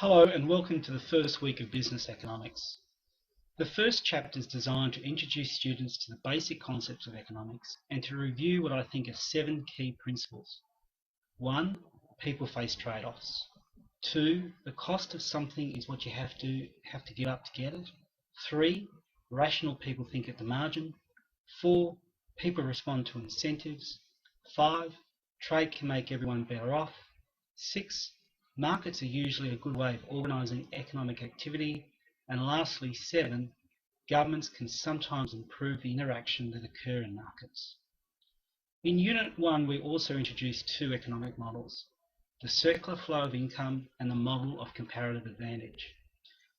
Hello and welcome to the first week of Business Economics. The first chapter is designed to introduce students to the basic concepts of economics and to review what I think are 7 key principles. 1. People face trade-offs. 2. The cost of something is what you have to give up to get it. 3. Rational people think at the margin. 4. People respond to incentives. 5. Trade can make everyone better off. 6. Markets are usually a good way of organising economic activity. And lastly, 7. Governments can sometimes improve the interaction that occur in markets. In Unit 1, we also introduced 2 economic models, the circular flow of income and the model of comparative advantage.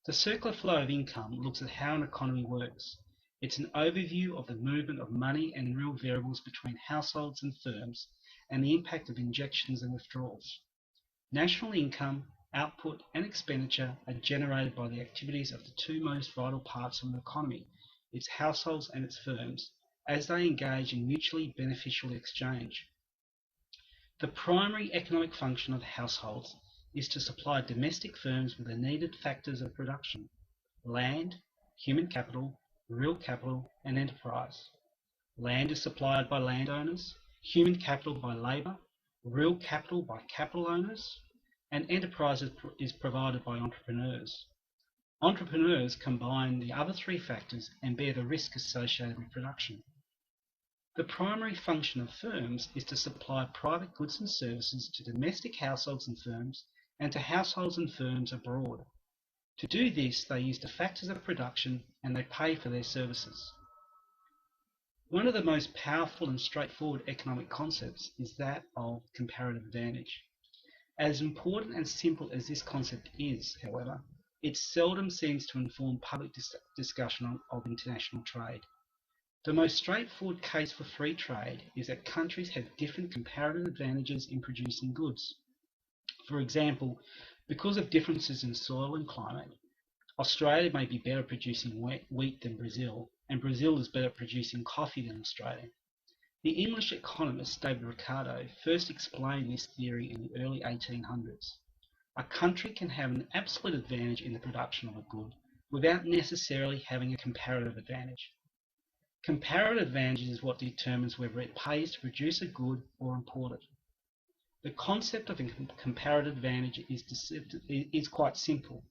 The circular flow of income looks at how an economy works. It's an overview of the movement of money and real variables between households and firms and the impact of injections and withdrawals. National income, output and expenditure are generated by the activities of the 2 most vital parts of an economy, its households and its firms, as they engage in mutually beneficial exchange. The primary economic function of households is to supply domestic firms with the needed factors of production: land, human capital, real capital and enterprise. Land is supplied by landowners, human capital by labour, real capital by capital owners, and enterprise is provided by entrepreneurs. Entrepreneurs combine the other 3 factors and bear the risk associated with production. The primary function of firms is to supply private goods and services to domestic households and firms and to households and firms abroad. To do this, they use the factors of production and they pay for their services. One of the most powerful and straightforward economic concepts is that of comparative advantage. As important and simple as this concept is, however, it seldom seems to inform public discussion of international trade. The most straightforward case for free trade is that countries have different comparative advantages in producing goods. For example, because of differences in soil and climate, Australia may be better at producing wheat than Brazil, and Brazil is better at producing coffee than Australia. The English economist David Ricardo first explained this theory in the early 1800s. A country can have an absolute advantage in the production of a good without necessarily having a comparative advantage. Comparative advantage is what determines whether it pays to produce a good or import it. The concept of a comparative advantage is quite simple.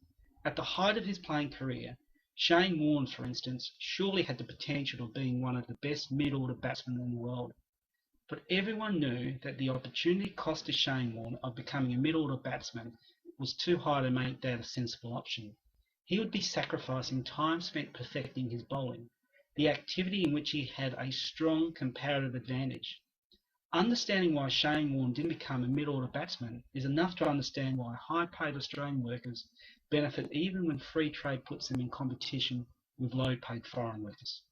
At the height of his playing career, Shane Warne, for instance, surely had the potential of being one of the best mid-order batsmen in the world. But everyone knew that the opportunity cost to Shane Warne of becoming a mid-order batsman was too high to make that a sensible option. He would be sacrificing time spent perfecting his bowling, the activity in which he had a strong comparative advantage. Understanding why Shane Warne didn't become a mid-order batsman is enough to understand why high-paid Australian workers benefit even when free trade puts them in competition with low-paid foreign workers.